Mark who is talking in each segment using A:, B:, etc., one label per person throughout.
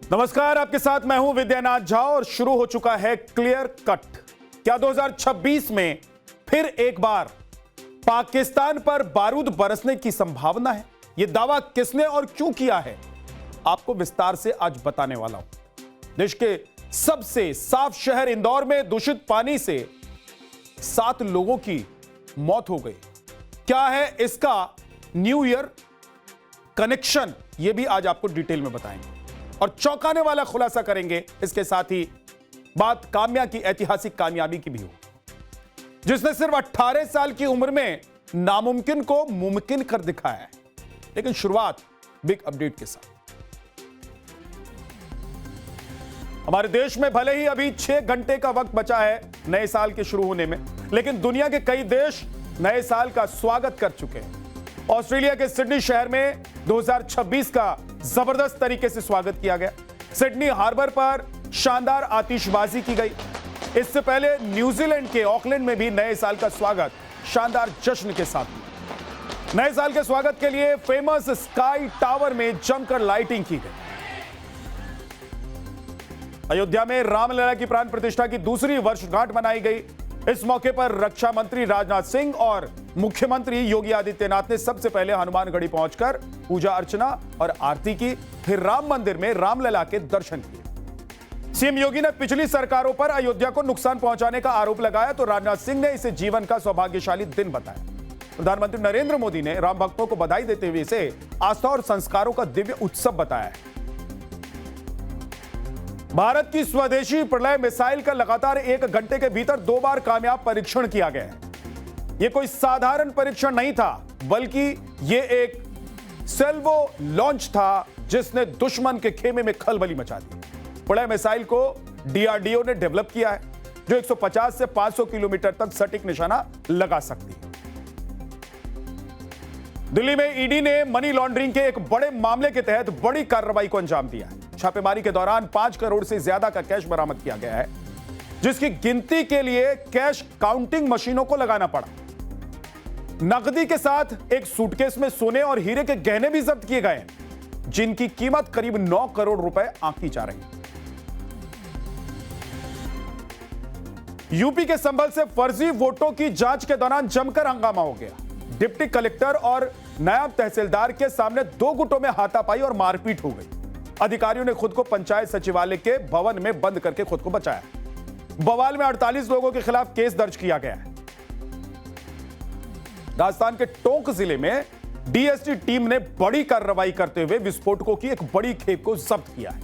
A: नमस्कार, आपके साथ मैं हूं विद्यानाथ झा और शुरू हो चुका है क्लियर कट। क्या 2026 में फिर एक बार पाकिस्तान पर बारूद बरसने की संभावना है? यह दावा किसने और क्यों किया है, आपको विस्तार से आज बताने वाला हूं। देश के सबसे साफ शहर इंदौर में दूषित पानी से 7 लोगों की मौत हो गई। क्या है इसका न्यू ईयर कनेक्शन, यह भी आज आपको डिटेल में बताएंगे और चौंकाने वाला खुलासा करेंगे। इसके साथ ही बात काम्या की ऐतिहासिक कामयाबी की भी हो, जिसने सिर्फ 18 साल की उम्र में नामुमकिन को मुमकिन कर दिखाया है। लेकिन शुरुआत बिग अपडेट के साथ। हमारे देश में भले ही अभी 6 घंटे का वक्त बचा है नए साल के शुरू होने में, लेकिन दुनिया के कई देश नए साल का स्वागत कर चुके हैं। ऑस्ट्रेलिया के सिडनी शहर में 2026 का जबरदस्त तरीके से स्वागत किया गया। सिडनी हार्बर पर शानदार आतिशबाजी की गई। इससे पहले न्यूजीलैंड के ऑकलैंड में भी नए साल का स्वागत शानदार जश्न के साथ हुआ। नए साल के स्वागत के लिए फेमस स्काई टावर में जमकर लाइटिंग की गई। अयोध्या में रामलला की प्राण प्रतिष्ठा की दूसरी वर्षगांठ मनाई गई। इस मौके पर रक्षा मंत्री राजनाथ सिंह और मुख्यमंत्री योगी आदित्यनाथ ने सबसे पहले हनुमानगढ़ी पहुंचकर पूजा अर्चना और आरती की, फिर राम मंदिर में रामलला के दर्शन किए। सीएम योगी ने पिछली सरकारों पर अयोध्या को नुकसान पहुंचाने का आरोप लगाया तो राजनाथ सिंह ने इसे जीवन का सौभाग्यशाली दिन बताया। प्रधानमंत्री नरेंद्र मोदी ने राम भक्तों को बधाई देते हुए इसे आस्था और संस्कारों का दिव्य उत्सव बताया है। भारत की स्वदेशी प्रलय मिसाइल का लगातार 1 घंटे के भीतर 2 बार कामयाब परीक्षण किया गया है। यह कोई साधारण परीक्षण नहीं था, बल्कि यह एक सेल्वो लॉन्च था जिसने दुश्मन के खेमे में खलबली मचा दी। प्रलय मिसाइल को डीआरडीओ ने डेवलप किया है, जो 150 से 500 किलोमीटर तक सटीक निशाना लगा सकती है। दिल्ली में ईडी ने मनी लॉन्ड्रिंग के एक बड़े मामले के तहत बड़ी कार्रवाई को अंजाम दिया है। छापेमारी के दौरान 5 करोड़ से ज्यादा का कैश बरामद किया गया है, जिसकी गिनती के लिए कैश काउंटिंग मशीनों को लगाना पड़ा। नकदी के साथ एक सूटकेस में सोने और हीरे के गहने भी जब्त किए गए, जिनकी कीमत करीब 9 करोड़ रुपए आंकी जा रही है। यूपी के संभल से फर्जी वोटों की जांच के दौरान जमकर हंगामा हो गया। डिप्टी कलेक्टर और नायब तहसीलदार के सामने 2 गुटों में हाथापाई और मारपीट हो गई। अधिकारियों ने खुद को पंचायत सचिवालय के भवन में बंद करके खुद को बचाया। बवाल में 48 लोगों के खिलाफ केस दर्ज किया गया है। राजस्थान के टोंक जिले में डीएसटी टीम ने बड़ी कार्रवाई करते हुए विस्फोटकों की एक बड़ी खेप को जब्त किया है।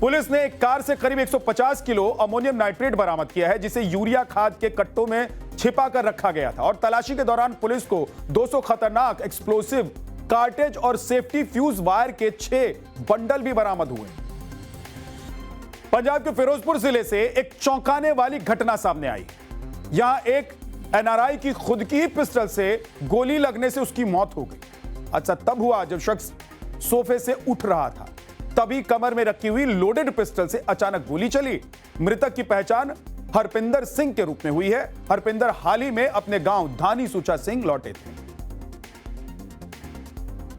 A: पुलिस ने एक कार से करीब 150 किलो अमोनियम नाइट्रेट बरामद किया है, जिसे यूरिया खाद के कट्टों में छिपा कर रखा गया था। और तलाशी के दौरान पुलिस को 200 खतरनाक एक्सप्लोसिव कार्टेज और सेफ्टी फ्यूज वायर के 6 बंडल भी बरामद हुए। पंजाब के फिरोजपुर जिले से एक चौंकाने वाली घटना सामने आई। यहां एक एनआरआई की खुद की ही पिस्टल से गोली लगने से उसकी मौत हो गई। अच्छा तब हुआ जब शख्स सोफे से उठ रहा था, तभी कमर में रखी हुई लोडेड पिस्टल से अचानक गोली चली। मृतक की पहचान हरपिंदर सिंह के रूप में हुई है। हरपिंदर हाल ही में अपने गांव धानी सूचा सिंह लौटे थे।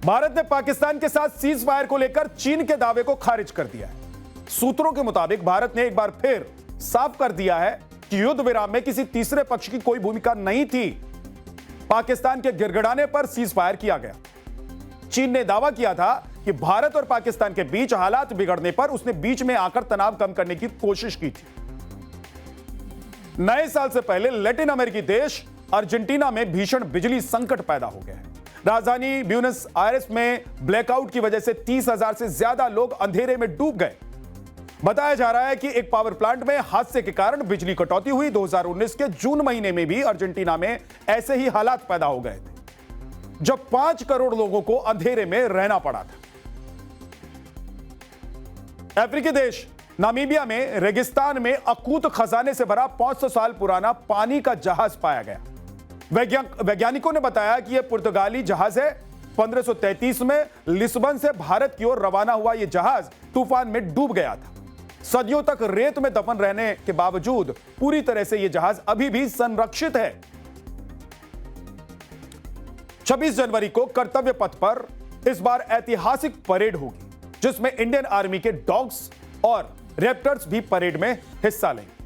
A: भारत ने पाकिस्तान के साथ सीज फायर को लेकर चीन के दावे को खारिज कर दिया है। सूत्रों के मुताबिक भारत ने एक बार फिर साफ कर दिया है कि युद्ध विराम में किसी तीसरे पक्ष की कोई भूमिका नहीं थी। पाकिस्तान के गिड़गिड़ाने पर सीज फायर किया गया। चीन ने दावा किया था कि भारत और पाकिस्तान के बीच हालात बिगड़ने पर उसने बीच में आकर तनाव कम करने की कोशिश की थी। नए साल से पहले लैटिन अमेरिकी देश अर्जेंटीना में भीषण बिजली संकट पैदा हो गया है। राजधानी ब्यूनस आयर्स में ब्लैकआउट की वजह से 30,000 से ज्यादा लोग अंधेरे में डूब गए। बताया जा रहा है कि एक पावर प्लांट में हादसे के कारण बिजली कटौती हुई। 2019 के जून महीने में भी अर्जेंटीना में ऐसे ही हालात पैदा हो गए थे, जब 5 करोड़ लोगों को अंधेरे में रहना पड़ा था। अफ्रीकी देश नामीबिया में रेगिस्तान में अकूत खजाने से भरा 500 साल पुराना पानी का जहाज पाया गया। वैज्ञानिकों ने बताया कि यह पुर्तगाली जहाज है। 1533 में लिस्बन से भारत की ओर रवाना हुआ यह जहाज तूफान में डूब गया था। सदियों तक रेत में दफन रहने के बावजूद पूरी तरह से यह जहाज अभी भी संरक्षित है। 26 जनवरी को कर्तव्य पथ पर इस बार ऐतिहासिक परेड होगी, जिसमें इंडियन आर्मी के डॉग्स और रैप्टर्स भी परेड में हिस्सा लेंगे।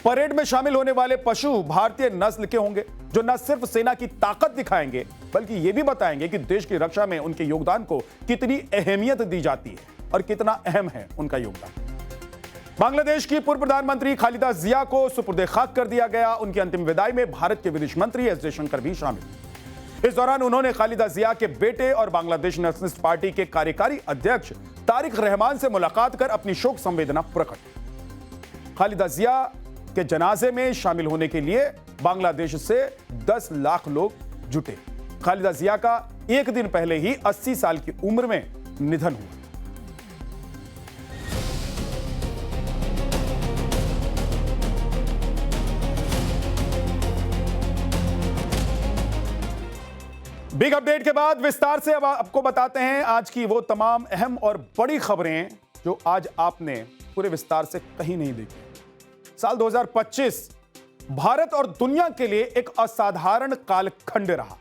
A: परेड में शामिल होने वाले पशु भारतीय नस्ल के होंगे, जो न सिर्फ सेना की ताकत दिखाएंगे बल्कि यह भी बताएंगे कि देश की रक्षा में उनके योगदान को कितनी अहमियत दी जाती है और कितना अहम है उनका योगदान। बांग्लादेश की पूर्व प्रधानमंत्री खालिदा जिया को सुपुर्दे खाक कर दिया गया। उनकी अंतिम विदाई में भारत के विदेश मंत्री एस जयशंकर भी शामिल। इस दौरान उन्होंने खालिदा जिया के बेटे और बांग्लादेश नेशनलिस्ट पार्टी के कार्यकारी अध्यक्ष तारिक रहमान से मुलाकात कर अपनी शोक संवेदना प्रकट की। खालिदा जिया के जनाजे में शामिल होने के लिए बांग्लादेश से 10 लाख लोग जुटे। खालिदा जिया का एक दिन पहले ही 80 साल की उम्र में निधन हुआ। बिग अपडेट के बाद विस्तार से अब आपको बताते हैं आज की वो तमाम अहम और बड़ी खबरें जो आज आपने पूरे विस्तार से कहीं नहीं देखी। साल 2025 भारत और दुनिया के लिए एक असाधारण कालखंड रहा।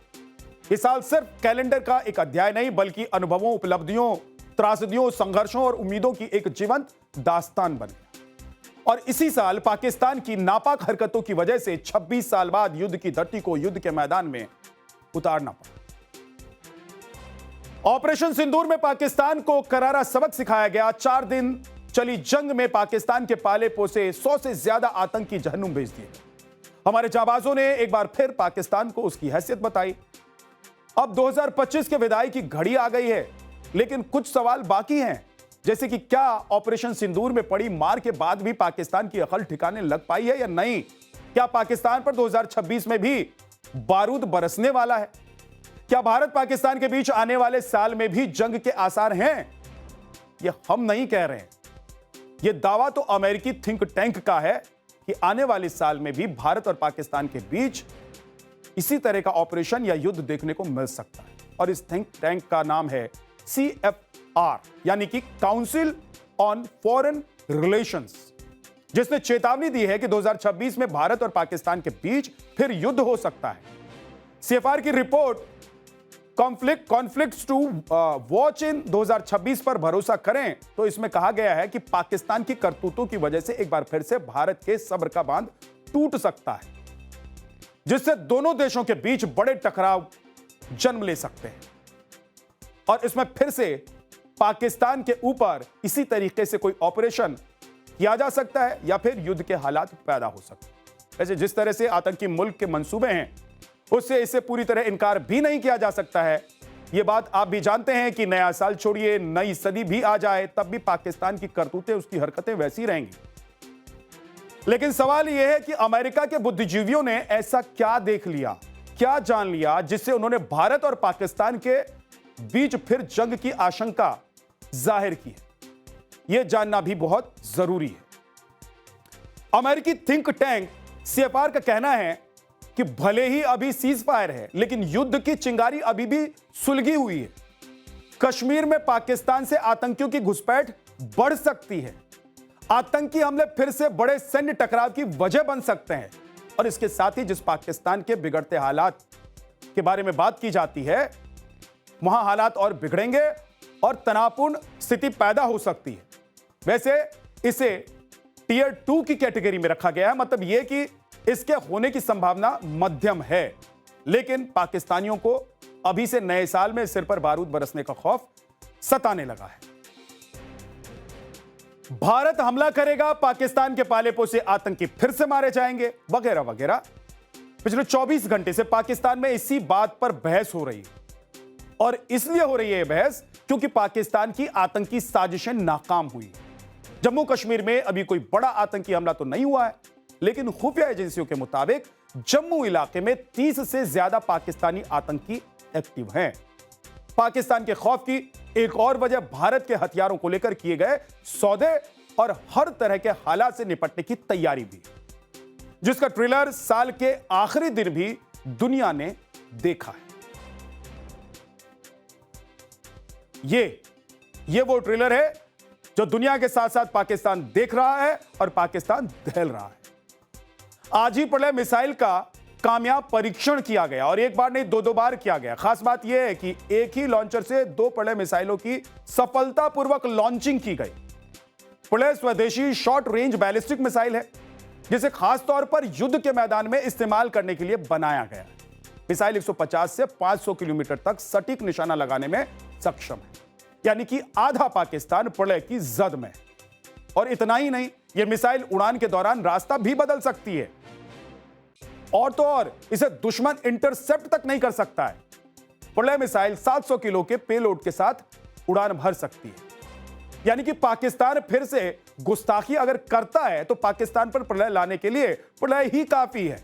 A: ये साल सिर्फ कैलेंडर का एक अध्याय नहीं बल्कि अनुभवों, उपलब्धियों, त्रासदियों, संघर्षों और उम्मीदों की एक जीवंत दास्तान बन गया। और इसी साल पाकिस्तान की नापाक हरकतों की वजह से 26 साल बाद युद्ध की धरती को युद्ध के मैदान में उतारना पड़ा। ऑपरेशन सिंदूर में पाकिस्तान को करारा सबक सिखाया गया। 4 दिन चली जंग में पाकिस्तान के पाले पोसे 100 से ज्यादा आतंकी जहन्नुम भेज दिए। हमारे जाबाजों ने एक बार फिर पाकिस्तान को उसकी हैसियत बताई। अब 2025 के विदाई की घड़ी आ गई है, लेकिन कुछ सवाल बाकी हैं, जैसे कि क्या ऑपरेशन सिंदूर में पड़ी मार के बाद भी पाकिस्तान की अकल ठिकाने लग पाई है या नहीं? क्या पाकिस्तान पर 2026 में भी बारूद बरसने वाला है? क्या भारत पाकिस्तान के बीच आने वाले साल में भी जंग के आसार हैं? यह हम नहीं कह रहे हैं, यह दावा तो अमेरिकी थिंक टैंक का है कि आने वाले साल में भी भारत और पाकिस्तान के बीच इसी तरह का ऑपरेशन या युद्ध देखने को मिल सकता है। और इस थिंक टैंक का नाम है CFR, यानी कि काउंसिल ऑन फॉरेन रिलेशंस, जिसने चेतावनी दी है कि 2026 में भारत और पाकिस्तान के बीच फिर युद्ध हो सकता है। CFR की report conflicts to watch in 2026 पर भरोसा करें तो इसमें कहा गया है कि पाकिस्तान की करतूतों की वजह से एक बार फिर से भारत के सब्र का बांध टूट सकता है, जिससे दोनों देशों के बीच बड़े टकराव जन्म ले सकते हैं और इसमें फिर से पाकिस्तान के ऊपर इसी तरीके से कोई ऑपरेशन किया जा सकता है या फिर युद्ध के हालात पैदा हो सकते हैं। वैसे जिस तरह से आतंकी मुल्क के मंसूबे हैं उससे इसे पूरी तरह इनकार भी नहीं किया जा सकता है। यह बात आप भी जानते हैं कि नया साल छोड़िए, नई सदी भी आ जाए तब भी पाकिस्तान की करतूतें, उसकी हरकतें वैसी रहेंगी। लेकिन सवाल यह है कि अमेरिका के बुद्धिजीवियों ने ऐसा क्या देख लिया, क्या जान लिया, जिससे उन्होंने भारत और पाकिस्तान के बीच फिर जंग की आशंका जाहिर की है। यह जानना भी बहुत जरूरी है। अमेरिकी थिंक टैंक CFR का कहना है कि भले ही अभी सीज फायर है, लेकिन युद्ध की चिंगारी अभी भी सुलगी हुई है। कश्मीर में पाकिस्तान से आतंकियों की घुसपैठ बढ़ सकती है। आतंकी हमले फिर से बड़े सैन्य टकराव की वजह बन सकते हैं और इसके साथ ही जिस पाकिस्तान के बिगड़ते हालात के बारे में बात की जाती है, वहां हालात और बिगड़ेंगे और तनावपूर्ण स्थिति पैदा हो सकती है। वैसे इसे टियर 2 की कैटेगरी में रखा गया है, मतलब यह कि इसके होने की संभावना मध्यम है, लेकिन पाकिस्तानियों को अभी से नए साल में सिर पर बारूद बरसने का खौफ सताने लगा है। भारत हमला करेगा, पाकिस्तान के पाले पोसे आतंकी फिर से मारे जाएंगे, वगैरह वगैरह। पिछले 24 घंटे से पाकिस्तान में इसी बात पर बहस हो रही है और इसलिए हो रही है बहस क्योंकि पाकिस्तान की आतंकी साजिशें नाकाम हुई। जम्मू कश्मीर में अभी कोई बड़ा आतंकी हमला तो नहीं हुआ है, लेकिन खुफिया एजेंसियों के मुताबिक जम्मू इलाके में 30 से ज्यादा पाकिस्तानी आतंकी एक्टिव हैं। पाकिस्तान के खौफ की एक और वजह भारत के हथियारों को लेकर किए गए सौदे और हर तरह के हालात से निपटने की तैयारी भी, जिसका ट्रेलर साल के आखिरी दिन भी दुनिया ने देखा है। ये वो ट्रेलर है जो दुनिया के साथ साथ पाकिस्तान देख रहा है और पाकिस्तान दहल रहा है। आज ही प्रलय मिसाइल का कामयाब परीक्षण किया गया और एक बार नहीं 2 बार किया गया। खास बात यह है कि एक ही लॉन्चर से 2 प्रलय मिसाइलों की सफलतापूर्वक लॉन्चिंग की गई। प्रलय स्वदेशी शॉर्ट रेंज बैलिस्टिक मिसाइल है जिसे खासतौर पर युद्ध के मैदान में इस्तेमाल करने के लिए बनाया गया है। मिसाइल 150 से 500 किलोमीटर तक सटीक निशाना लगाने में सक्षम है, यानी कि आधा पाकिस्तान प्रलय की जद में। और इतना ही नहीं, यह मिसाइल उड़ान के दौरान रास्ता भी बदल सकती है। और तो और इसे दुश्मन इंटरसेप्ट तक नहीं कर सकता है। प्रलय मिसाइल 700 किलो के पेलोड के साथ उड़ान भर सकती है, यानी कि पाकिस्तान फिर से गुस्ताखी अगर करता है तो पाकिस्तान पर प्रलय लाने के लिए प्रलय ही काफी है।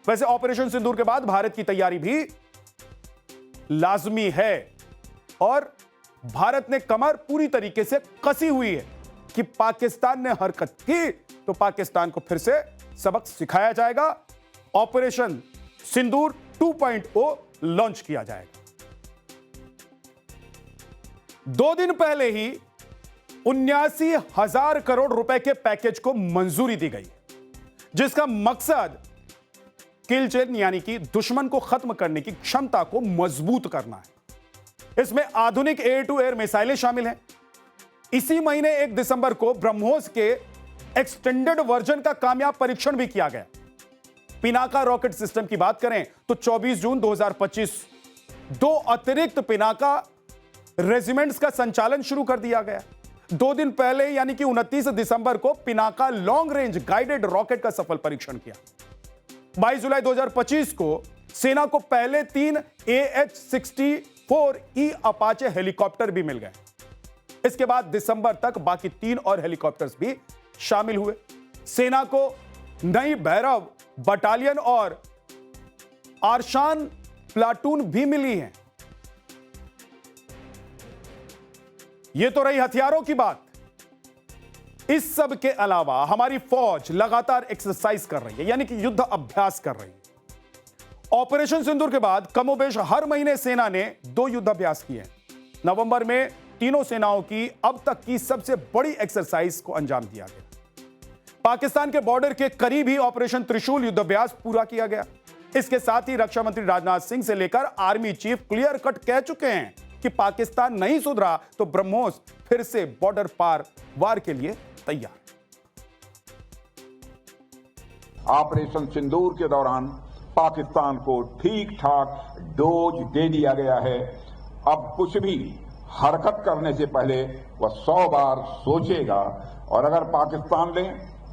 A: वैसे ऑपरेशन सिंदूर के बाद भारत की तैयारी भी लाजमी है और भारत ने कमर पूरी तरीके से कसी हुई है कि पाकिस्तान ने हरकत की तो पाकिस्तान को फिर से सबक सिखाया जाएगा। ऑपरेशन सिंदूर 2.0 लॉन्च किया जाएगा। 2 दिन पहले ही 79,000 करोड़ रुपए के पैकेज को मंजूरी दी गई, जिसका मकसद किल चेन यानी कि दुश्मन को खत्म करने की क्षमता को मजबूत करना है। इसमें आधुनिक एयर टू एयर मिसाइलें शामिल हैं। इसी महीने 1 दिसंबर को ब्रह्मोस के एक्सटेंडेड वर्जन का कामयाब परीक्षण भी किया गया। पिनाका रॉकेट सिस्टम की बात करें तो 24 जून 2025 2 अतिरिक्त पिनाका रेजिमेंट्स का संचालन शुरू कर दिया गया। 2 दिन पहले यानी कि 29 दिसंबर को Pinaka long range guided rocket का सफल परीक्षण किया। 22 जुलाई 2025 को सेना को पहले 3 AH-64E अपाचे हेलीकॉप्टर भी मिल गए। इसके बाद दिसंबर तक बाकी 3 और हेलीकॉप्टर्स भी शामिल हुए। सेना को नई भैरव बटालियन और आरशान प्लाटून भी मिली हैं। यह तो रही हथियारों की बात। इस सब के अलावा हमारी फौज लगातार एक्सरसाइज कर रही है, यानी कि युद्ध अभ्यास कर रही है। ऑपरेशन सिंदूर के बाद कमोबेश हर महीने सेना ने 2 युद्ध अभ्यास किए हैं। नवंबर में तीनों सेनाओं की अब तक की सबसे बड़ी एक्सरसाइज को अंजाम दिया गया। पाकिस्तान के बॉर्डर के करीब ही ऑपरेशन त्रिशूल युद्धाभ्यास पूरा किया गया। इसके साथ ही रक्षा मंत्री राजनाथ सिंह से लेकर आर्मी चीफ क्लियर कट कह चुके हैं कि पाकिस्तान नहीं सुधरा तो ब्रह्मोस फिर से बॉर्डर पार वार के लिए तैयार।
B: ऑपरेशन सिंदूर के दौरान पाकिस्तान को ठीक ठाक डोज दे दिया गया है। अब कुछ भी हरकत करने से पहले वह 100 बार सोचेगा और अगर पाकिस्तान ने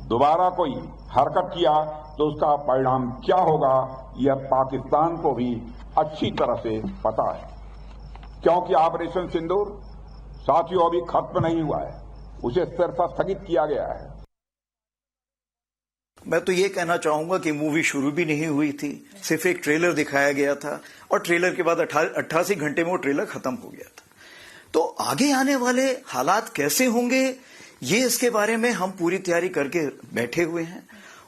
B: दोबारा कोई हरकत किया तो उसका परिणाम क्या होगा यह पाकिस्तान को भी अच्छी तरह से पता है, क्योंकि ऑपरेशन सिंदूर साथियों अभी खत्म नहीं हुआ है, उसे सिर्फ स्थगित किया गया है।
C: मैं तो ये कहना चाहूंगा कि मूवी शुरू भी नहीं हुई थी, सिर्फ एक ट्रेलर दिखाया गया था और ट्रेलर के बाद 88 घंटे में वो ट्रेलर खत्म हो गया था। तो आगे आने वाले हालात कैसे होंगे ये इसके बारे में हम पूरी तैयारी करके बैठे हुए हैं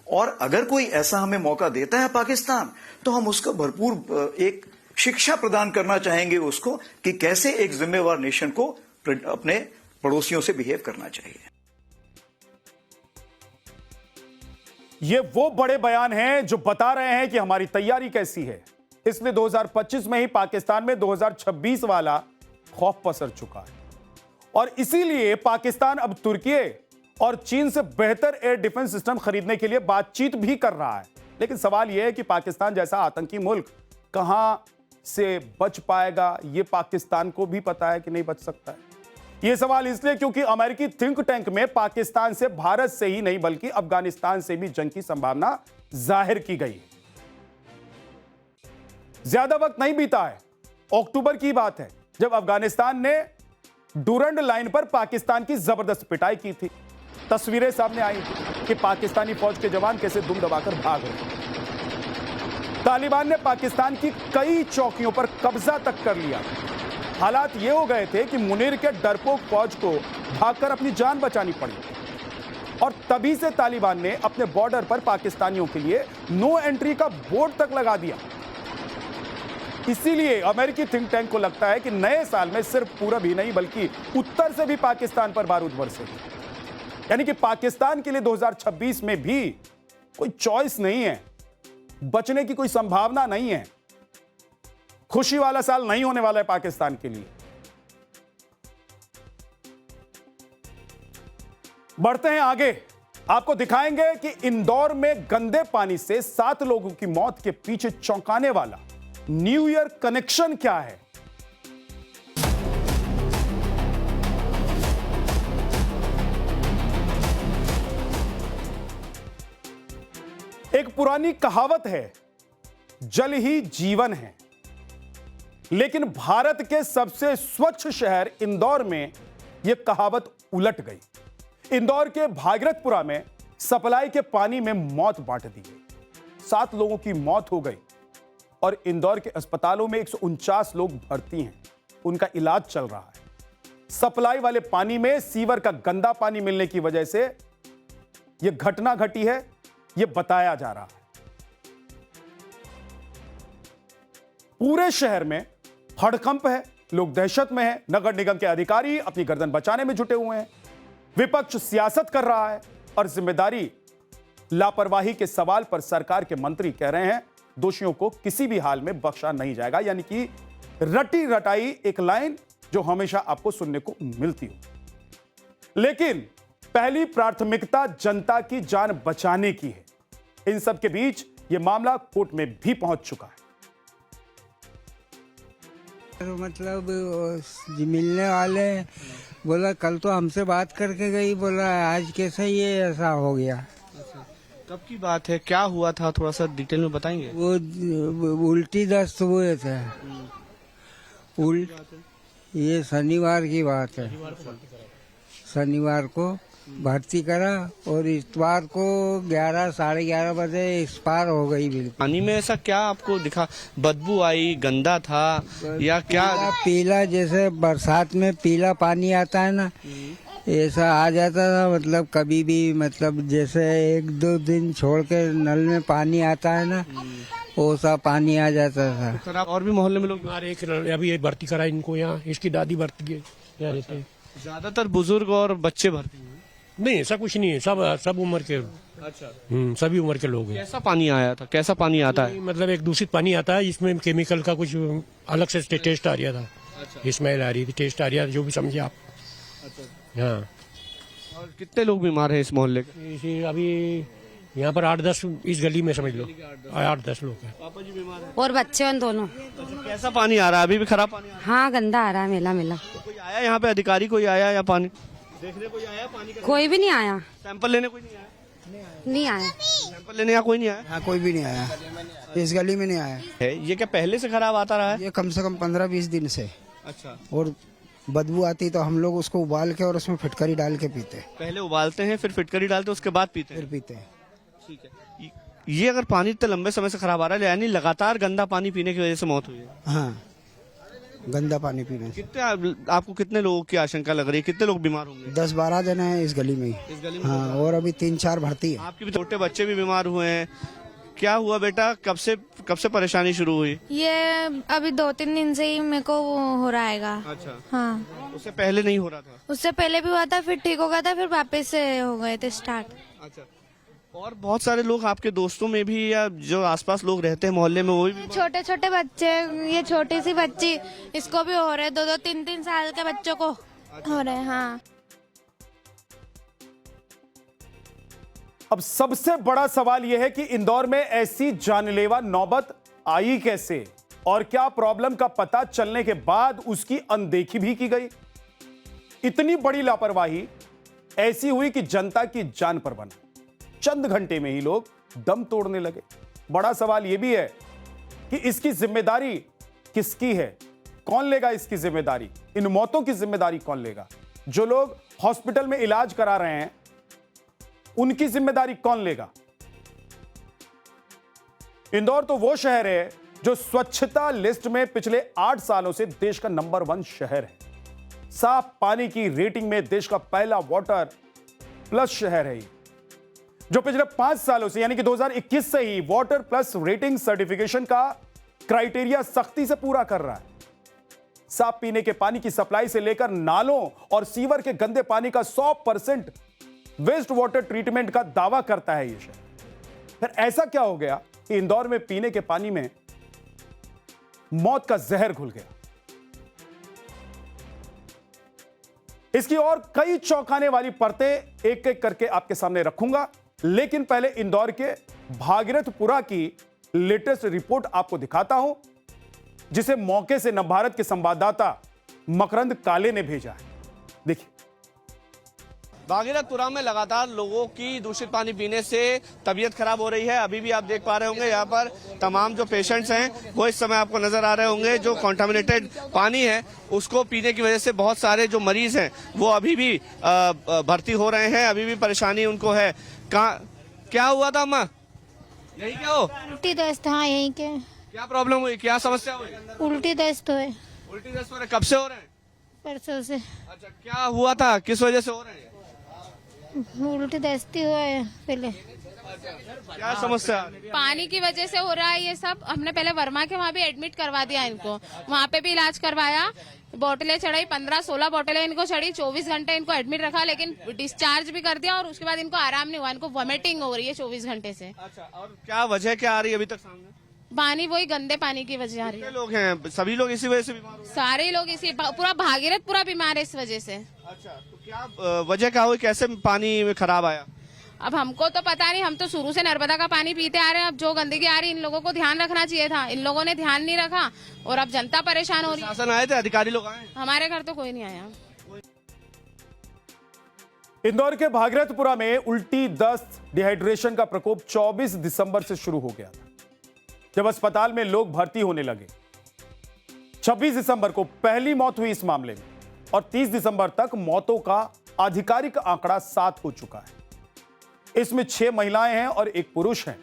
C: और अगर कोई ऐसा हमें मौका देता है पाकिस्तान तो हम उसका भरपूर एक शिक्षा प्रदान करना चाहेंगे उसको कि कैसे एक जिम्मेवार नेशन को अपने पड़ोसियों से बिहेव करना चाहिए।
A: ये वो बड़े बयान हैं जो बता रहे हैं कि हमारी तैयारी कैसी है। इसलिए 2025 में ही पाकिस्तान में 2026 वाला खौफ पसर चुका है और इसीलिए पाकिस्तान अब तुर्की और चीन से बेहतर एयर डिफेंस सिस्टम खरीदने के लिए बातचीत भी कर रहा है। लेकिन सवाल यह है कि पाकिस्तान जैसा आतंकी मुल्क कहां से बच पाएगा, यह पाकिस्तान को भी पता है कि नहीं बच सकता है। यह सवाल इसलिए क्योंकि अमेरिकी थिंक टैंक में पाकिस्तान से भारत से ही नहीं बल्कि अफगानिस्तान से भी जंग की संभावना जाहिर की गई। ज्यादा वक्त नहीं बीता है, अक्टूबर की बात है जब अफगानिस्तान ने डूरंड लाइन पर पाकिस्तान की जबरदस्त पिटाई की थी। तस्वीरें सामने आई थी कि पाकिस्तानी फौज के जवान कैसे दुम दबाकर भाग रहे। तालिबान ने पाकिस्तान की कई चौकियों पर कब्जा तक कर लिया। हालात ये हो गए थे कि मुनीर के डरपोक फौज को भागकर अपनी जान बचानी पड़ी और तभी से तालिबान ने अपने बॉर्डर पर पाकिस्तानियों के लिए नो एंट्री का बोर्ड तक लगा दिया। इसीलिए अमेरिकी थिंक टैंक को लगता है कि नए साल में सिर्फ पूरब ही नहीं बल्कि उत्तर से भी पाकिस्तान पर बारूद बरसेगी। यानी कि पाकिस्तान के लिए 2026 में भी कोई चॉइस नहीं है, बचने की कोई संभावना नहीं है। खुशी वाला साल नहीं होने वाला है पाकिस्तान के लिए। बढ़ते हैं आगे, आपको दिखाएंगे कि इंदौर में गंदे पानी से 7 लोगों की मौत के पीछे चौंकाने वाला न्यू ईयर कनेक्शन क्या है। एक पुरानी कहावत है, जल ही जीवन है, लेकिन भारत के सबसे स्वच्छ शहर इंदौर में यह कहावत उलट गई। इंदौर के भागीरथपुरा में सप्लाई के पानी में मौत बांट दी गई, 7 लोगों की मौत हो गई और इंदौर के अस्पतालों में 149 लोग भर्ती हैं, उनका इलाज चल रहा है। सप्लाई वाले पानी में सीवर का गंदा पानी मिलने की वजह से यह घटना घटी है, यह बताया जा रहा है। पूरे शहर में हड़कंप है, लोग दहशत में हैं, नगर निगम के अधिकारी अपनी गर्दन बचाने में जुटे हुए हैं, विपक्ष सियासत कर रहा है और जिम्मेदारी लापरवाही के सवाल पर सरकार के मंत्री कह रहे हैं दोषियों को किसी भी हाल में बख्शा नहीं जाएगा, यानी कि रटी रटाई एक लाइन जो हमेशा आपको सुनने को मिलती हो। लेकिन पहली प्राथमिकता जनता की जान बचाने की है। इन सब के बीच यह मामला कोर्ट में भी पहुंच चुका है।
D: मतलब मिलने वाले बोला कल तो हमसे बात करके गई, बोला आज कैसे ये ऐसा हो गया।
E: कब की बात है, क्या हुआ था, थोड़ा सा डिटेल में बताएंगे।
D: वो उल्टी दस्त हुए थे। ये शनिवार की बात है। शनिवार को भर्ती करा और इतवार को 11 साढ़े 11 बजे एक्सपायर हो गई। बिल्कुल
E: पानी में ऐसा क्या आपको दिखा, बदबू आई, गंदा था या क्या?
D: पीला जैसे बरसात में पीला पानी आता है ना, ऐसा आ जाता था। मतलब कभी भी, मतलब जैसे 1-2 दिन छोड़ के नल में पानी आता है ना, वो सा पानी आ जाता था।
E: सर आप और भी मोहल्ले में लोग?
F: हमारे एक अभी ये भर्ती करा इनको यहाँ, इसकी दादी भर्ती है यहाँ रहते हैं।
E: ज्यादातर बुजुर्ग और बच्चे भर्ती हैं?
F: नहीं ऐसा कुछ नहीं है, सब उम्र के।
E: अच्छा,
F: सभी उम्र के लोग हैं।
E: कैसा पानी आया था, कैसा पानी आता है?
F: मतलब एक दूषित पानी आता है, इसमें केमिकल का कुछ अलग से टेस्ट आ रहा था।
E: अच्छा।
F: स्मेल आ रही थी, टेस्ट आ रहा था, जो भी समझे आप।
E: अच्छा।
F: हाँ,
E: और कितने लोग बीमार हैं इस मोहल्ले के?
F: इसी अभी यहाँ पर 8-10, इस गली में समझ लो 8-10 लोग हैं।
E: पापा जी बीमार हैं
G: और बच्चे हैं दोनों।
E: अच्छा, कैसा पानी आ रहा है? अभी भी खराब पानी आ रहा
G: हाँ गंदा आ रहा है, मेला मेला।
E: है? कोई आया यहाँ पे, अधिकारी कोई आया या पानी देखने कोई आया? पानी का
G: कोई भी नहीं आया।
E: सैंपल लेने कोई नहीं आया?
G: नहीं आया।
E: सैंपल लेने यहाँ कोई नहीं आया
D: हाँ, कोई भी नहीं आया, इस गली में नहीं आया
E: है? ये क्या पहले से खराब आता रहा है?
D: ये कम से कम 15-20 दिन से।
E: अच्छा,
D: और बदबू आती तो हम लोग उसको उबाल के और उसमें फिटकरी डाल के पीते,
E: पहले उबालते हैं, फिर फिटकरी डालते हैं, उसके बाद पीते
D: फिर
E: हैं।
D: पीते हैं।
E: ठीक है। ये अगर पानी इतने लंबे समय से खराब आ रहा है, यानी लगातार गंदा पानी पीने की वजह से मौत हुई है?
D: हाँ, गंदा पानी पीने से।
E: कितने आपको कितने लोगों की आशंका लग रही है, कितने लोग बीमार होंगे
D: 10-12 जने हैं इस गली में ही।
E: इस गली में?
D: हाँ, और अभी 3-4 भर्ती है।
E: आपके भी छोटे बच्चे भी बीमार हुए हैं। क्या हुआ बेटा, कब से परेशानी शुरू हुई?
H: ये अभी 2-3 दिन से ही मेरे को हो रहा हैगा।
E: अच्छा,
H: हाँ,
E: उससे पहले नहीं हो रहा था?
H: उससे पहले भी हुआ था, फिर ठीक हो गया था, फिर वापस से हो गए थे स्टार्ट।
E: अच्छा, और बहुत सारे लोग आपके दोस्तों में भी या जो आसपास लोग रहते हैं मोहल्ले में, वो भी?
H: छोटे छोटे बच्चे, ये छोटी सी बच्ची, इसको भी हो रहे, 2-2, 3-3 साल के बच्चों को हो रहे। हाँ,
A: अब सबसे बड़ा सवाल यह है कि इंदौर में ऐसी जानलेवा नौबत आई कैसे, और क्या प्रॉब्लम का पता चलने के बाद उसकी अनदेखी भी की गई? इतनी बड़ी लापरवाही ऐसी हुई कि जनता की जान पर बना। चंद घंटे में ही लोग दम तोड़ने लगे। बड़ा सवाल यह भी है कि इसकी जिम्मेदारी किसकी है, कौन लेगा इसकी जिम्मेदारी? इन मौतों की जिम्मेदारी कौन लेगा? जो लोग हॉस्पिटल में इलाज करा रहे हैं उनकी जिम्मेदारी कौन लेगा? इंदौर तो वो शहर है जो स्वच्छता लिस्ट में पिछले 8 सालों से देश का नंबर 1 शहर है। साफ पानी की रेटिंग में देश का पहला वाटर प्लस शहर है ये, जो पिछले 5 सालों से यानी कि 2021 से ही वाटर प्लस रेटिंग सर्टिफिकेशन का क्राइटेरिया सख्ती से पूरा कर रहा है। साफ पीने के पानी की सप्लाई से लेकर नालों और सीवर के गंदे पानी का 100% वेस्ट वाटर ट्रीटमेंट का दावा करता है यह शहर। फिर ऐसा क्या हो गया कि इंदौर में पीने के पानी में मौत का जहर घुल गया? इसकी और कई चौंकाने वाली परतें एक एक करके आपके सामने रखूंगा, लेकिन पहले इंदौर के भागीरथपुरा की लेटेस्ट रिपोर्ट आपको दिखाता हूं, जिसे मौके से नवभारत के संवाददाता मकरंद काले ने भेजा है। देखिए,
E: भागीरथपुरा में लगातार लोगों की दूषित पानी पीने से तबीयत खराब हो रही है। अभी भी आप देख पा रहे होंगे यहाँ पर तमाम जो पेशेंट्स हैं वो इस समय आपको नजर आ रहे होंगे। जो कॉन्टामिनेटेड पानी है उसको पीने की वजह से बहुत सारे जो मरीज हैं वो अभी भी भर्ती हो रहे हैं, अभी भी परेशानी उनको है। क्या हुआ था अम्मा? यही क्या हो?
H: उल्टी दस्त, हाँ यही के।
E: क्या प्रॉब्लम हुई, क्या समस्या हुई?
H: उल्टी दस्त हुए
E: उल्टी दस्त हो रहे, कब से हो रहे हैं?
H: परसों से।
E: अच्छा, क्या हुआ था, किस वजह से हो रहे हैं?
H: उल्टी दस्ती हुए पहले।
E: क्या समस्या?
H: पानी की वजह से हो रहा है ये सब। हमने पहले वर्मा के वहाँ भी एडमिट करवा दिया इनको, वहाँ पे भी इलाज करवाया, बोतलें चढ़ाई, 15-16 बोतलें इनको चढ़ी, 24 घंटे इनको एडमिट रखा, लेकिन डिस्चार्ज भी कर दिया और उसके बाद इनको आराम नहीं हुआ, इनको वॉमिटिंग हो रही है 24 घंटे से।
E: अच्छा, और क्या वजह क्या आ रही है अभी तक सामने?
H: पानी, वही गंदे पानी की वजह आ रही है।
E: कितने लोग हैं? सभी लोग इसी वजह से बीमार हो?
H: सारे लोग इसी, पूरा भागीरथ पूरा बीमार है इस वजह से।
E: अच्छा, तो क्या वजह क्या हुई, कैसे पानी खराब आया?
H: अब हमको तो पता नहीं, हम तो शुरू से नर्मदा का पानी पीते आ रहे हैं। अब जो गंदगी आ रही है इन लोगों को ध्यान रखना चाहिए था, इन लोगों ने ध्यान नहीं रखा और अब जनता परेशान हो रही है।
E: शासन आए थे, अधिकारी लोग आए?
H: हमारे घर तो कोई नहीं आया।
A: इंदौर के भागीरथपुरा में उल्टी, दस्त, डिहाइड्रेशन का प्रकोप 24 दिसंबर से शुरू हो गया था, जब अस्पताल में लोग भर्ती होने लगे। 26 दिसंबर को पहली मौत हुई इस मामले में और 30 दिसंबर तक मौतों का आधिकारिक आंकड़ा 7 हो चुका है। इसमें 6 महिलाएं हैं और 1 पुरुष है।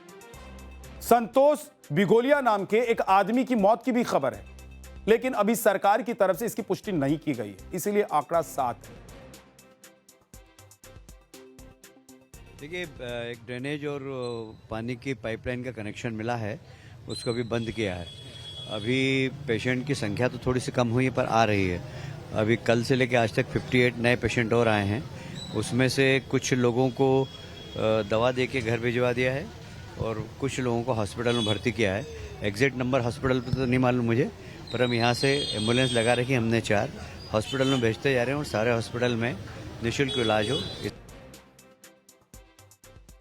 A: संतोष बिगोलिया नाम के एक आदमी की मौत की भी खबर है, लेकिन अभी सरकार की तरफ से इसकी पुष्टि नहीं की गई है, इसीलिए आंकड़ा 7 है।
I: देखिए, एक ड्रेनेज और पानी की पाइपलाइन का कनेक्शन मिला है, उसको भी बंद किया है। अभी पेशेंट की संख्या तो थोड़ी सी कम हुई है पर आ रही है। अभी कल से लेकर आज तक 58 नए पेशेंट और आए हैं। उसमें से कुछ लोगों को दवा दे के घर भिजवा दिया है और कुछ लोगों को हॉस्पिटल में भर्ती किया है। एग्जैक्ट नंबर हॉस्पिटल पर तो नहीं मालूम मुझे, पर हम यहाँ से एम्बुलेंस लगा रखी हमने 4 हॉस्पिटल में भेजते जा रहे हैं और सारे हॉस्पिटल में निःशुल्क इलाज हो।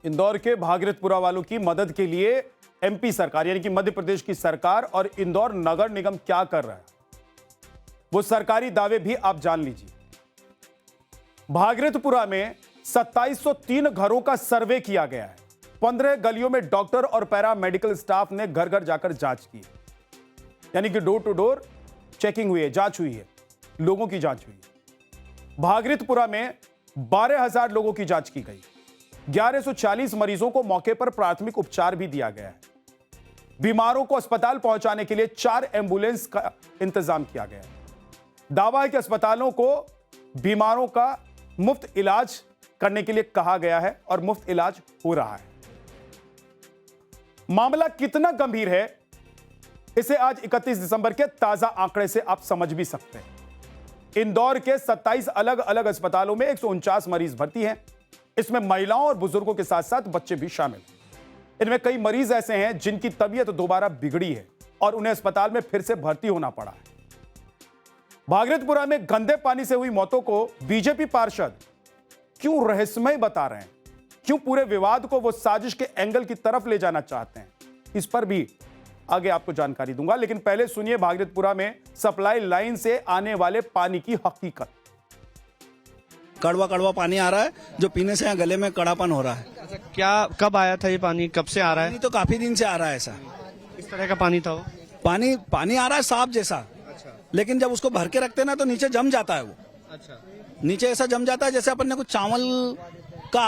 A: इंदौर के भागीरथपुरा वालों की मदद के लिए एमपी सरकार यानी कि मध्य प्रदेश की सरकार और इंदौर नगर निगम क्या कर रहा है, वो सरकारी दावे भी आप जान लीजिए। भागीरथपुरा में 2703 घरों का सर्वे किया गया है। 15 गलियों में डॉक्टर और पैरा मेडिकल स्टाफ ने घर घर जाकर जांच की, यानी कि डोर टू डोर चेकिंग हुई है, जांच हुई है, लोगों की जांच हुई है। भागीरथपुरा में 12,000 लोगों की जांच की गई। 1140 मरीजों को मौके पर प्राथमिक उपचार भी दिया गया है। बीमारों को अस्पताल पहुंचाने के लिए 4 एम्बुलेंस का इंतजाम किया गया है। दावा है कि अस्पतालों को बीमारों का मुफ्त इलाज करने के लिए कहा गया है और मुफ्त इलाज हो रहा है। मामला कितना गंभीर है, इसे आज 31 दिसंबर के ताजा आंकड़े से आप समझ भी सकते हैं। इंदौर के 27 अलग अलग अस्पतालों में 149 मरीज भर्ती हैं। इसमें महिलाओं और बुजुर्गों के साथ साथ बच्चे भी शामिल हैं। इनमें कई मरीज ऐसे हैं जिनकी तबीयत दोबारा बिगड़ी है और उन्हें अस्पताल में फिर से भर्ती होना पड़ा है। भागीरथपुरा में गंदे पानी से हुई मौतों को बीजेपी पार्षद क्यों रहस्यमय बता रहे हैं, क्यों पूरे विवाद को वो साजिश के एंगल की तरफ ले जाना चाहते हैं, इस पर भी आगे आपको जानकारी दूंगा। लेकिन पहले सुनिए भागीरथपुरा में सप्लाई लाइन से आने वाले पानी की हकीकत।
J: कड़वा कड़वा पानी आ रहा है जो पीने से यहाँ गले में कड़ापन हो रहा है।
E: अच्छा, क्या कब आया था ये पानी, कब से आ रहा है?
J: पानी तो काफी दिन से आ रहा है ऐसा।
E: किस तरह का पानी था वो?
J: पानी आ रहा है साफ जैसा।
E: अच्छा।
J: लेकिन जब उसको भर के रखते हैं ना तो नीचे जम जाता है वो।
E: अच्छा।
J: नीचे ऐसा जम जाता है जैसे अपन ने कुछ चावल का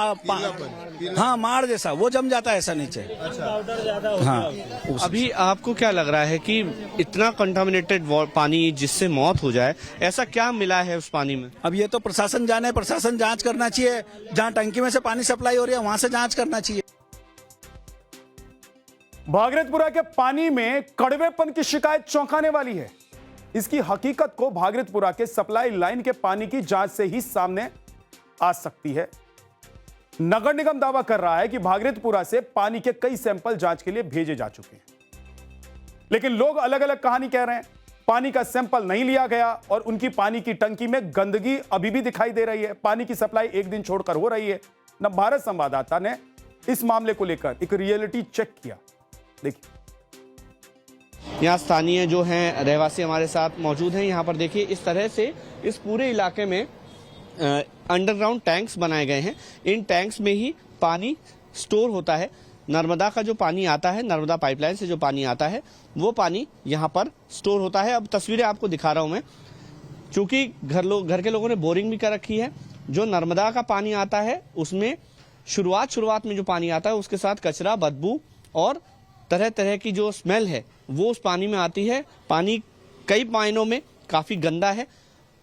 J: हाँ माड़ जैसा वो जम जाता है ऐसा नीचे। हाँ।
E: अभी आपको क्या लग रहा है कि इतना कंटामिनेटेड पानी जिससे मौत हो जाए, ऐसा क्या मिला है उस पानी में?
J: अब ये तो प्रशासन जाने, प्रशासन जांच करना चाहिए। जहाँ टंकी में से पानी सप्लाई हो रही है वहां से जांच करना चाहिए।
A: भागीरथपुरा के पानी में कड़वेपन की शिकायत चौंकाने वाली है। इसकी हकीकत को भागीरथपुरा के सप्लाई लाइन के पानी की जांच से ही सामने आ सकती है। नगर निगम दावा कर रहा है कि भागीरथपुरा से पानी के कई सैंपल जांच के लिए भेजे जा चुके हैं, लेकिन लोग अलग अलग कहानी कह रहे हैं। पानी का सैंपल नहीं लिया गया और उनकी पानी की टंकी में गंदगी अभी भी दिखाई दे रही है। पानी की सप्लाई एक दिन छोड़कर हो रही है। नवभारत संवाददाता ने इस मामले को लेकर एक रियलिटी चेक किया। देखिए,
E: यहाँ स्थानीय जो हैं रहवासी हमारे साथ मौजूद हैं। यहाँ पर देखिए इस तरह से इस पूरे इलाके में अंडरग्राउंड टैंक्स बनाए गए हैं। इन टैंक्स में ही पानी स्टोर होता है। नर्मदा का जो पानी आता है, नर्मदा पाइपलाइन से जो पानी आता है, वो पानी यहाँ पर स्टोर होता है। अब तस्वीरें आपको दिखा रहा हूँ मैं, क्योंकि घर के लोगों ने बोरिंग भी कर रखी है। जो नर्मदा का पानी आता है उसमें शुरुआत में जो पानी आता है उसके साथ कचरा, बदबू और तरह तरह की जो स्मेल है वो उस पानी में आती है। पानी कई मायनों में काफ़ी गंदा है।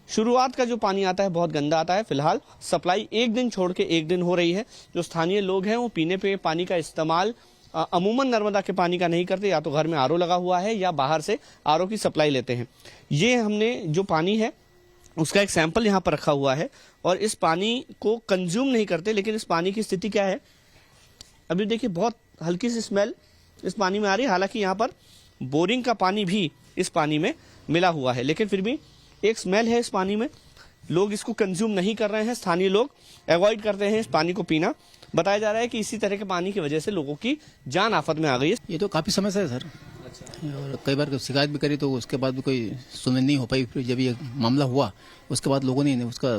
E: शुरुआत का जो पानी आता है बहुत गंदा आता है। फिलहाल सप्लाई एक दिन छोड़ के एक दिन हो रही है। जो स्थानीय लोग हैं वो पीने पे पानी का इस्तेमाल अमूमन नर्मदा के पानी का नहीं करते, या तो घर में आरओ लगा हुआ है या बाहर से आरओ की सप्लाई लेते हैं। ये हमने जो पानी है उसका एक सैंपल यहाँ पर रखा हुआ है और इस पानी को कंज्यूम नहीं करते, लेकिन इस पानी की स्थिति क्या है अभी देखिए, बहुत हल्की सी स्मेल इस पानी में आ रही है। हालांकि यहाँ पर बोरिंग का पानी भी इस पानी में मिला हुआ है, लेकिन फिर भी एक स्मेल है इस पानी में। लोग इसको कंज्यूम नहीं कर रहे हैं, स्थानीय लोग अवॉइड करते हैं इस पानी को पीना। बताया जा रहा है कि इसी तरह के पानी की वजह से लोगों की जान आफत में आ गई है।
K: ये तो काफ़ी समस्या है सर। और कई बार शिकायत भी करी तो उसके बाद भी कोई सुनवाई नहीं हो पाई। फिर जब ये मामला हुआ उसके बाद लोगों ने उसका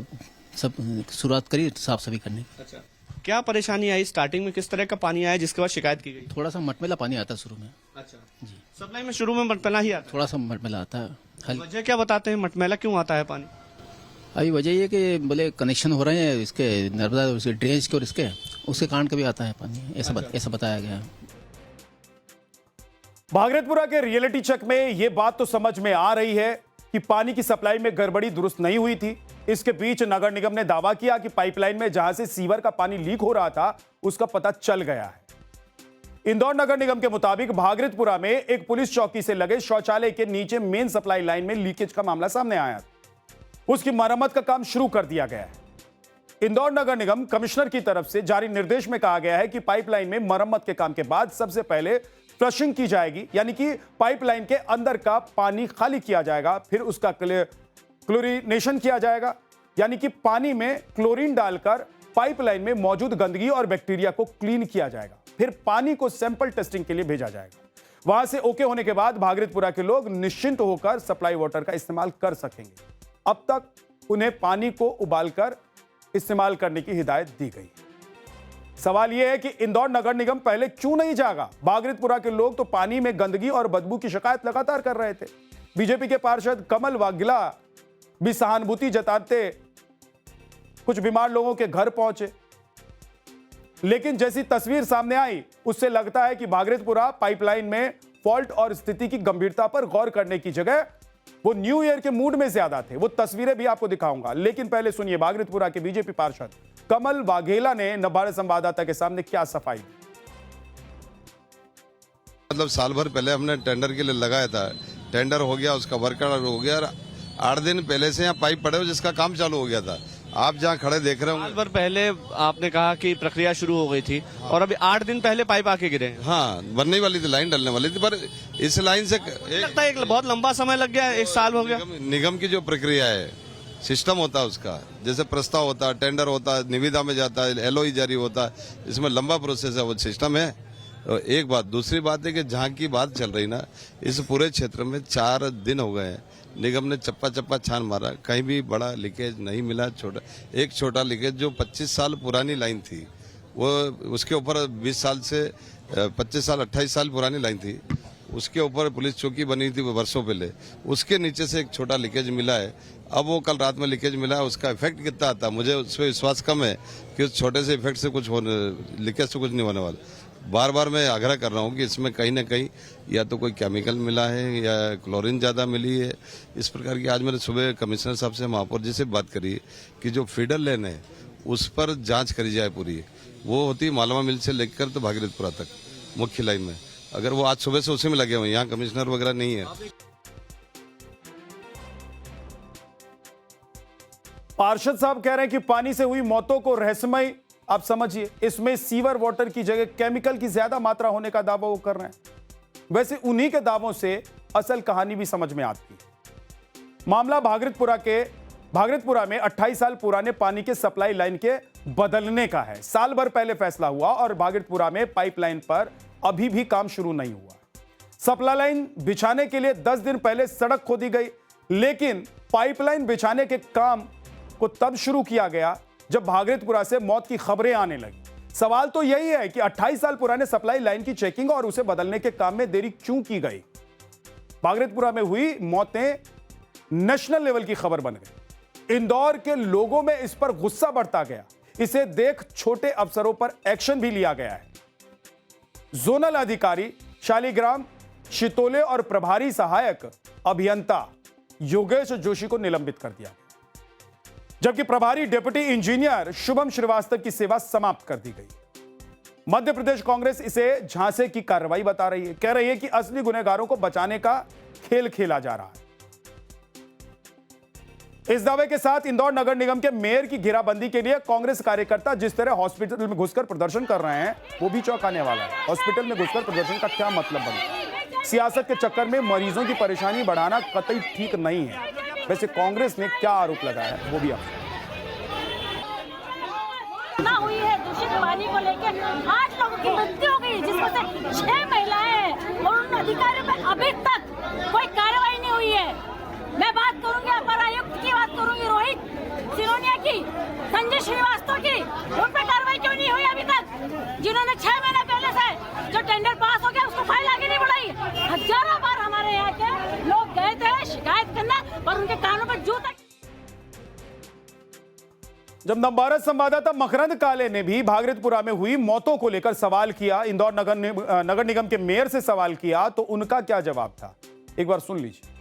K: सब शुरुआत करी साफ सफाई करने की।
E: अच्छा, क्या परेशानी आई स्टार्टिंग में? किस तरह का पानी आया जिसके बाद शिकायत की गई?
K: थोड़ा सा मटमैला पानी आता है शुरू में।
E: अच्छा जी, सप्लाई में शुरू में मटमैला ही आता है?
K: थोड़ा सा मटमैला आता है।
E: वजह क्या बताते हैं, मटमैला क्यों आता है पानी?
K: अभी वजह ये कि बोले कनेक्शन हो रहे हैं इसके नर्मदा उसके ड्रेनेज के और इसके, उसके कारण कभी आता है पानी, ऐसा बताया गया।
A: भागरथपुरा के रियलिटी चेक में यह बात तो समझ में आ रही है कि पानी की सप्लाई में गड़बड़ी दुरुस्त नहीं हुई थी। इसके बीच नगर निगम ने दावा किया कि पाइपलाइन में जहां से सीवर का पानी लीक हो रहा था उसका पता चल गया है। इंदौर नगर निगम के मुताबिक भागरथपुरा में एक पुलिस चौकी से लगे शौचालय के नीचे मेन सप्लाई लाइन में लीकेज का मामला सामने आया। उसकी मरम्मत का काम शुरू कर दिया गया है। इंदौर नगर निगम कमिश्नर की तरफ से जारी निर्देश में कहा गया है कि पाइपलाइन में मरम्मत के काम के बाद सबसे पहले फ्लशिंग की जाएगी, यानी कि पाइपलाइन के अंदर का पानी खाली किया जाएगा, फिर उसका क्लोरीनेशन किया जाएगा, यानी कि पानी में क्लोरीन डालकर पाइपलाइन में मौजूद गंदगी और बैक्टीरिया को क्लीन किया जाएगा। फिर पानी को सैंपल टेस्टिंग के लिए भेजा जाएगा। वहां से ओके होने के बाद भागरथपुरा के लोग निश्चिंत होकर सप्लाई वाटर का इस्तेमाल कर सकेंगे। अब तक उन्हें पानी को उबालकर इस्तेमाल करने की हिदायत दी गई। सवाल यह है कि इंदौर नगर निगम पहले क्यों नहीं जागा? भागरथपुरा के लोग तो पानी में गंदगी और बदबू की शिकायत लगातार कर रहे थे। बीजेपी के पार्षद कमल वाघेला भी सहानुभूति जताते कुछ बीमार लोगों के घर पहुंचे, लेकिन जैसी तस्वीर सामने आई उससे लगता है कि भागरथपुरा पाइपलाइन में फॉल्ट और स्थिति की गंभीरता पर गौर करने की जगह वो न्यू ईयर के मूड में ज्यादा थे। वो तस्वीरें भी आपको दिखाऊंगा, लेकिन पहले सुनिए भागरथपुरा के बीजेपी पार्षद कमल वाघेला ने नवभारत संवाददाता के सामने क्या सफाई दी।
L: मतलब साल भर पहले हमने टेंडर के लिए लगाया था, टेंडर हो गया, उसका वर्क ऑर्डर हो गया और 8 दिन पहले से यहाँ पाइप पड़े हो जिसका काम चालू हो गया था। आप जहाँ खड़े देख रहे
E: साल भर पहले आपने कहा कि प्रक्रिया शुरू हो गई थी और अभी 8 दिन पहले पाइप आके गिरे हैं।
L: हाँ, बनने वाली थी, लाइन डलने वाली थी, पर इस लाइन से
E: लगता है एक बहुत लंबा समय लग गया, 1 साल हो गया।
L: निगम की जो प्रक्रिया है, सिस्टम होता है उसका, जैसे प्रस्ताव होता है, टेंडर होता है, निविदा में जाता है, एलओई जारी होता है, इसमें लंबा प्रोसेस है, वो सिस्टम है। एक बात, दूसरी बात है कि जहाँ की बात चल रही ना, इस पूरे क्षेत्र में 4 दिन हो गए हैं, निगम ने चप्पा चप्पा छान मारा, कहीं भी बड़ा लीकेज नहीं मिला। एक छोटा लीकेज जो 25 साल पुरानी लाइन थी, वो उसके ऊपर 20 साल से 25 साल 28 साल पुरानी लाइन थी, उसके ऊपर पुलिस चौकी बनी थी वर्षों पहले, उसके नीचे से एक छोटा लीकेज मिला है। अब वो कल रात में लीकेज मिला है, उसका इफेक्ट कितना आता है मुझे उस पर विश्वास कम है कि उस छोटे से इफेक्ट से कुछ लीकेज से कुछ नहीं होने वाला। बार बार मैं आग्रह कर रहा हूँ कि इसमें कहीं ना कहीं या तो कोई केमिकल मिला है या क्लोरीन ज़्यादा मिली है, इस प्रकार की। आज मैंने सुबह कमिश्नर साहब से, महापौर जी से बात करी कि जो फीडर लेन है उस पर जांच करी जाए पूरी। वो होती मालवा मिल से लेकर तो भागीरथपुरा तक मुख्य लाइन में, अगर वो आज सुबह से उसी में लगे हुए, यहाँ कमिश्नर वगैरह नहीं है।
A: पार्षद साहब कह रहे हैं कि पानी से हुई मौतों को रहस्यमय, आप समझिए, इसमें सीवर वाटर की जगह केमिकल की ज्यादा मात्रा होने का दावा वो कर रहे हैं। वैसे उन्हीं के दावों से असल कहानी भी समझ में आती है। मामला भागीरथपुरा में 28 साल पुराने पानी के सप्लाई लाइन के बदलने का है। साल भर पहले फैसला हुआ और भागीरथपुरा में पाइपलाइन पर अभी भी काम शुरू नहीं हुआ। सप्लाई लाइन बिछाने के लिए 10 दिन पहले सड़क खोदी गई, लेकिन पाइपलाइन बिछाने के काम को तब शुरू किया गया जब भागीरथपुरा से मौत की खबरें आने लगी। सवाल तो यही है कि 28 साल पुराने सप्लाई लाइन की चेकिंग और उसे बदलने के काम में देरी क्यों की गई। भागीरथपुरा में हुई मौतें नेशनल लेवल की खबर बन गई। इंदौर के लोगों में इस पर गुस्सा बढ़ता गया। इसे देख छोटे अफसरों पर एक्शन भी लिया गया है। जोनल अधिकारी शालिग्राम शितोले और प्रभारी सहायक अभियंता योगेश जोशी को निलंबित कर दिया, जबकि प्रभारी डिप्टी इंजीनियर शुभम श्रीवास्तव की सेवा समाप्त कर दी गई। मध्य प्रदेश कांग्रेस इसे झांसे की कार्रवाई बता रही है। कह रही है कि असली गुनहगारों को बचाने का खेल खेला जा रहा है। इस दावे के साथ इंदौर नगर निगम के मेयर की घेराबंदी के लिए कांग्रेस कार्यकर्ता जिस तरह हॉस्पिटल में घुसकर प्रदर्शन कर रहे हैं वो भी चौंकाने वाला है। हॉस्पिटल में घुसकर प्रदर्शन का क्या मतलब बना? सियासत के चक्कर में मरीजों की परेशानी बढ़ाना कतई ठीक नहीं है। वैसे कांग्रेस ने क्या आरोप लगाया है वो भी आप
M: हुई है। दूषित पानी को लेकर 8 लोगों की मृत्यु हो गई, जिसमें से 6 महिलाएं हैं और उन अधिकारियों पर अभी तक कोई कार्रवाई नहीं हुई है। मैं बात करूंगी अपर आयुक्त की, बात करूंगी रोहित सिरोनिया की, संजय श्रीवास्तव की। उन पर कार्रवाई क्यों नहीं हुई अभी तक? जिन्होंने 6 महीने पहले से जो टेंडर पास हो गया उसको फाइल आगे नहीं बढ़ाई। हजारों बार हमारे यहाँ के लोग गए थे शिकायत करना और उनके कानों पर जूता।
A: जब नवभारत संवाददाता मकरंद काले ने भी भागीरथपुरा में हुई मौतों को लेकर सवाल किया, इंदौर नगर निगम के मेयर से सवाल किया, तो उनका क्या जवाब था, एक बार सुन लीजिए।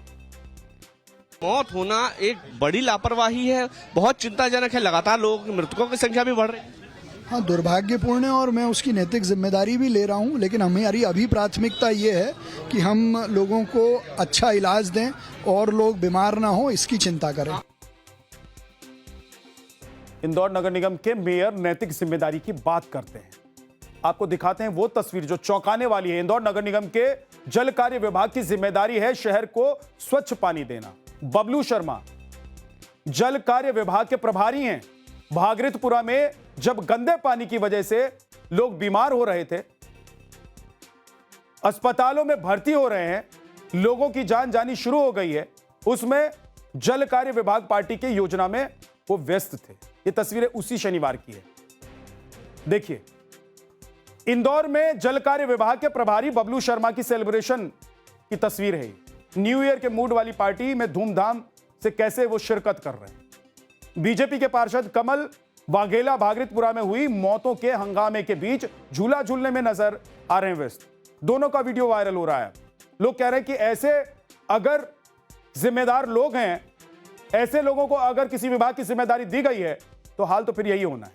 E: मौत होना एक बड़ी लापरवाही है, बहुत चिंताजनक है। लगातार लोगों की मृतकों की संख्या भी बढ़ रही है।
N: हाँ, दुर्भाग्यपूर्ण है और मैं उसकी नैतिक जिम्मेदारी भी ले रहा हूँ, लेकिन हमारी अभी प्राथमिकता ये है कि हम लोगों को अच्छा इलाज दें और लोग बीमार ना हो, इसकी चिंता करें।
A: इंदौर नगर निगम के मेयर नैतिक जिम्मेदारी की बात करते हैं। आपको दिखाते हैं वो तस्वीर जो चौंकाने वाली है। इंदौर नगर निगम के जल कार्य विभाग की जिम्मेदारी है शहर को स्वच्छ पानी देना। बबलू शर्मा जल कार्य विभाग के प्रभारी हैं। भागीरथपुरा में जब गंदे पानी की वजह से लोग बीमार हो रहे थे, अस्पतालों में भर्ती हो रहे हैं, लोगों की जान जानी शुरू हो गई है, उसमें जल कार्य विभाग पार्टी की योजना में वो व्यस्त थे। ये तस्वीरें उसी शनिवार की है। देखिए, इंदौर में जल कार्य विभाग के प्रभारी बबलू शर्मा की सेलिब्रेशन की तस्वीर है। न्यू ईयर के मूड वाली पार्टी में धूमधाम से कैसे वो शिरकत कर रहे हैं। बीजेपी के पार्षद कमल वाघेला भागीरथपुरा में हुई मौतों के हंगामे के बीच झूला झूलने में नजर आ रहे हैं व्यस्त। दोनों का वीडियो वायरल हो रहा है। लोग कह रहे हैं कि ऐसे अगर जिम्मेदार लोग हैं, ऐसे लोगों को अगर किसी विभाग की जिम्मेदारी दी गई है तो हाल तो फिर यही होना है।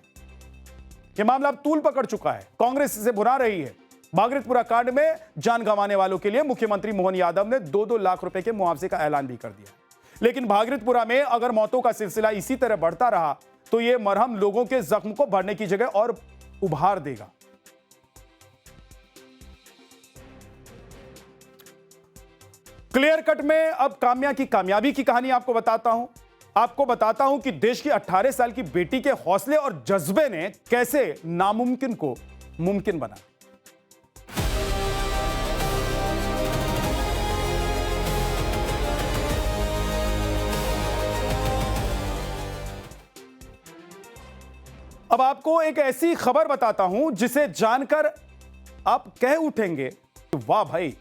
A: यह मामला अब तूल पकड़ चुका है। कांग्रेस इसे भुना रही है। भागीरथपुरा कांड में जान गंवाने वालों के लिए मुख्यमंत्री मोहन यादव ने 2-2 लाख रुपए के मुआवजे का ऐलान भी कर दिया। लेकिन भागीरथपुरा में अगर मौतों का सिलसिला इसी तरह बढ़ता रहा तो यह मरहम लोगों के जख्म को भरने की जगह और उभार देगा। क्लियर कट में अब काम्या की कामयाबी की कहानी आपको बताता हूं कि देश की 18 साल की बेटी के हौसले और जज्बे ने कैसे नामुमकिन को मुमकिन बना। अब आपको एक ऐसी खबर बताता हूं जिसे जानकर आप कह उठेंगे, वाह भाई।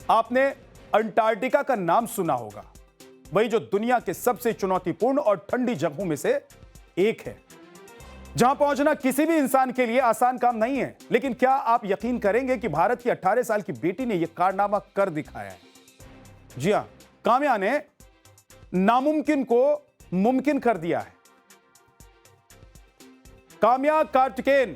A: आपने अंटार्कटिका का नाम सुना होगा, वही जो दुनिया के सबसे चुनौतीपूर्ण और ठंडी जगहों में से एक है, जहां पहुंचना किसी भी इंसान के लिए आसान काम नहीं है। लेकिन क्या आप यकीन करेंगे कि भारत की 18 साल की बेटी ने यह कारनामा कर दिखाया है। जी हां, काम्या ने नामुमकिन को मुमकिन कर दिया है। काम्या कार्तिकेयन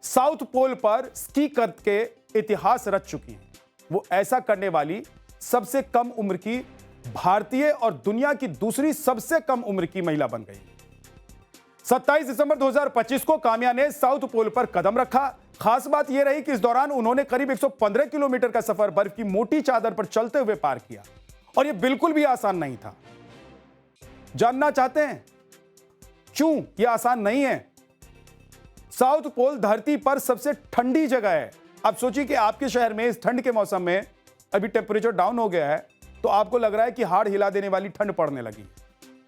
A: साउथ पोल पर स्की करके इतिहास रच चुकी हैं। वो ऐसा करने वाली सबसे कम उम्र की भारतीय और दुनिया की दूसरी सबसे कम उम्र की महिला बन गई। 27 दिसंबर 2025 को काम्या ने साउथ पोल पर कदम रखा। खास बात यह रही कि इस दौरान उन्होंने करीब 115 किलोमीटर का सफर बर्फ की मोटी चादर पर चलते हुए पार किया और यह बिल्कुल भी आसान नहीं था। जानना चाहते हैं क्यों यह आसान नहीं है? साउथ पोल धरती पर सबसे ठंडी जगह है। आप सोचिए कि आपके शहर में इस ठंड के मौसम में अभी टेम्परेचर डाउन हो गया है, तो आपको लग रहा है कि हाड़ हिला देने वाली ठंड पड़ने लगी,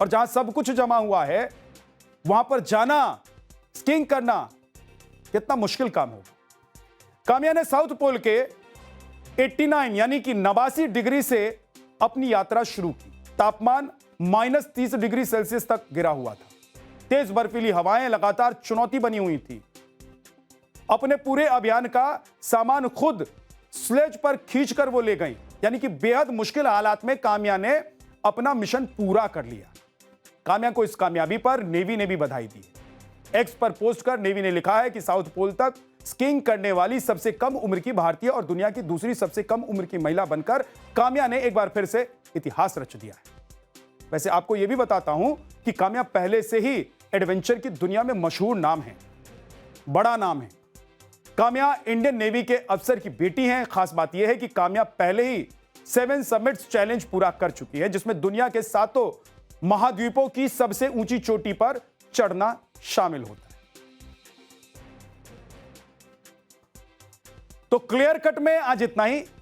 A: और जहां सब कुछ जमा हुआ है वहां पर जाना, स्कीइंग करना कितना मुश्किल काम होगा। काम्या ने साउथ पोल के 89 यानी कि 89 डिग्री से अपनी यात्रा शुरू की। तापमान -30 डिग्री सेल्सियस तक गिरा हुआ था। तेज बर्फीली हवाएं लगातार चुनौती बनी हुई थी। अपने पूरे अभियान का सामान खुद स्लेज पर खींचकर वो ले गई, यानी कि बेहद मुश्किल हालात में काम्या ने अपना मिशन पूरा कर लिया। काम्या को इस कामयाबी पर नेवी ने भी बधाई दी। एक्स पर पोस्ट कर नेवी ने लिखा है कि साउथ पोल तक स्कीइंग करने वाली सबसे कम उम्र की भारतीय और दुनिया की दूसरी सबसे कम उम्र की महिला बनकर काम्या ने एक बार फिर से इतिहास रच दिया है। वैसे आपको यह भी बताता हूं कि काम्या पहले से ही एडवेंचर की दुनिया में मशहूर नाम है, बड़ा नाम है। काम्या इंडियन नेवी के अफसर की बेटी हैं। खास बात यह है कि काम्या पहले ही 7 समिट्स चैलेंज पूरा कर चुकी है, जिसमें दुनिया के 7 महाद्वीपों की सबसे ऊंची चोटी पर चढ़ना शामिल होता है। तो क्लियर कट में आज इतना ही।